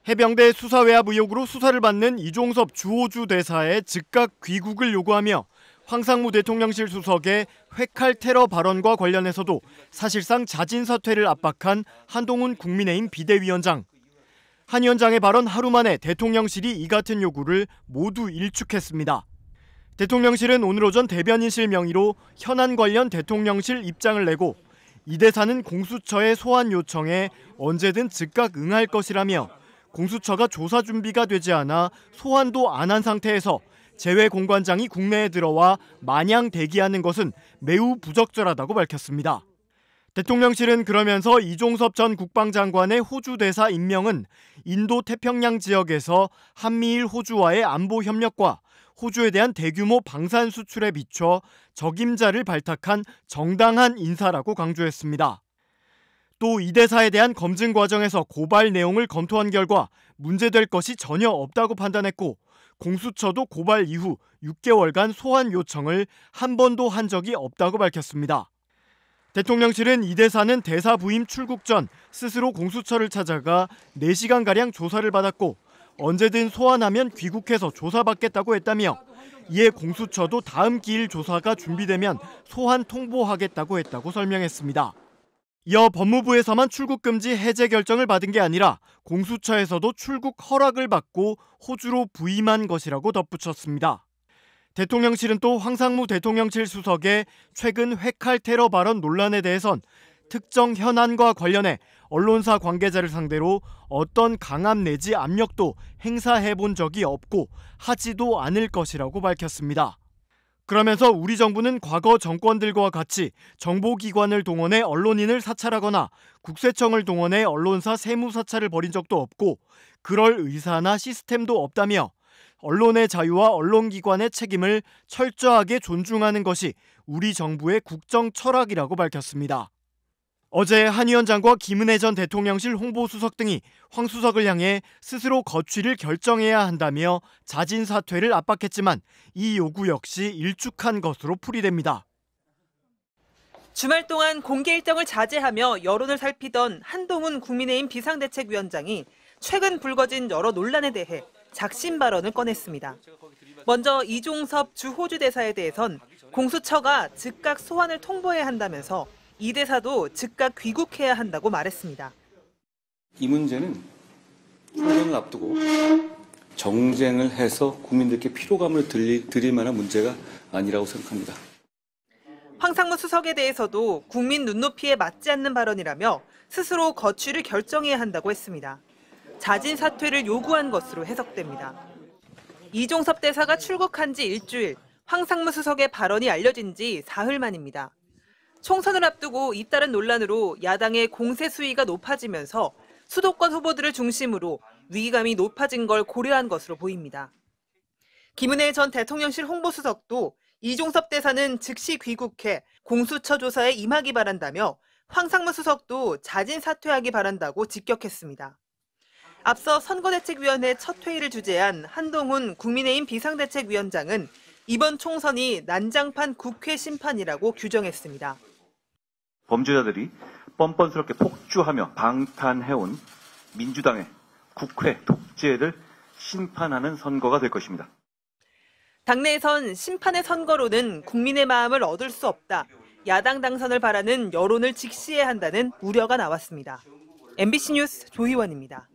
해병대 수사외압 의혹으로 수사를 받는 이종섭 주호주 대사의 즉각 귀국을 요구하며 황상무 대통령실 수석의 회칼 테러 발언과 관련해서도 사실상 자진 사퇴를 압박한 한동훈 국민의힘 비대위원장. 한 위원장의 발언 하루 만에 대통령실이 이 같은 요구를 모두 일축했습니다. 대통령실은 오늘 오전 대변인실 명의로 현안 관련 대통령실 입장을 내고 이 대사는 공수처의 소환 요청에 언제든 즉각 응할 것이라며 공수처가 조사 준비가 되지 않아 소환도 안 한 상태에서 재외 공관장이 국내에 들어와 마냥 대기하는 것은 매우 부적절하다고 밝혔습니다. 대통령실은 그러면서 이종섭 전 국방장관의 호주 대사 임명은 인도 태평양 지역에서 한미일 호주와의 안보 협력과 호주에 대한 대규모 방산 수출에 비춰 적임자를 발탁한 정당한 인사라고 강조했습니다. 또 이 대사에 대한 검증 과정에서 고발 내용을 검토한 결과 문제될 것이 전혀 없다고 판단했고 공수처도 고발 이후 6개월간 소환 요청을 한 번도 한 적이 없다고 밝혔습니다. 대통령실은 이 대사는 대사 부임 출국 전 스스로 공수처를 찾아가 4시간가량 조사를 받았고 언제든 소환하면 귀국해서 조사받겠다고 했다며 이에 공수처도 다음 기일 조사가 준비되면 소환 통보하겠다고 했다고 설명했습니다. 이어 법무부에서만 출국 금지 해제 결정을 받은 게 아니라 공수처에서도 출국 허락을 받고 호주로 부임한 것이라고 덧붙였습니다. 대통령실은 또 황상무 대통령실 수석의 최근 회칼 테러 발언 논란에 대해선 특정 현안과 관련해 언론사 관계자를 상대로 어떤 강압 내지 압력도 행사해 본 적이 없고 하지도 않을 것이라고 밝혔습니다. 그러면서 우리 정부는 과거 정권들과 같이 정보기관을 동원해 언론인을 사찰하거나 국세청을 동원해 언론사 세무 사찰을 벌인 적도 없고 그럴 의사나 시스템도 없다며 언론의 자유와 언론기관의 책임을 철저하게 존중하는 것이 우리 정부의 국정 철학이라고 밝혔습니다. 어제 한 위원장과 김은혜 전 대통령실 홍보수석 등이 황 수석을 향해 스스로 거취를 결정해야 한다며 자진 사퇴를 압박했지만 이 요구 역시 일축한 것으로 풀이됩니다. 주말 동안 공개 일정을 자제하며 여론을 살피던 한동훈 국민의힘 비상대책위원장이 최근 불거진 여러 논란에 대해 작심 발언을 꺼냈습니다. 먼저 이종섭 주호주 대사에 대해선 공수처가 즉각 소환을 통보해야 한다면서 이 대사도 즉각 귀국해야 한다고 말했습니다. 이 문제는 총선을 앞두고 정쟁을 해서 국민들께 피로감을 드릴 만한 문제가 아니라고 생각합니다. 황상무 수석에 대해서도 국민 눈높이에 맞지 않는 발언이라며 스스로 거취를 결정해야 한다고 했습니다. 자진 사퇴를 요구한 것으로 해석됩니다. 이종섭 대사가 출국한 지 일주일, 황상무 수석의 발언이 알려진 지 사흘 만입니다. 총선을 앞두고 잇따른 논란으로 야당의 공세 수위가 높아지면서 수도권 후보들을 중심으로 위기감이 높아진 걸 고려한 것으로 보입니다. 김은혜 전 대통령실 홍보수석도 이종섭 대사는 즉시 귀국해 공수처 조사에 임하기 바란다며 황상무 수석도 자진 사퇴하기 바란다고 직격했습니다. 앞서 선거대책위원회 첫 회의를 주재한 한동훈 국민의힘 비상대책위원장은 이번 총선이 난장판 국회 심판이라고 규정했습니다. 범죄자들이 뻔뻔스럽게 폭주하며 방탄해온 민주당의 국회 독재를 심판하는 선거가 될 것입니다. 당내에선 심판의 선거로는 국민의 마음을 얻을 수 없다. 야당 당선을 바라는 여론을 직시해야 한다는 우려가 나왔습니다. MBC 뉴스 조희원입니다.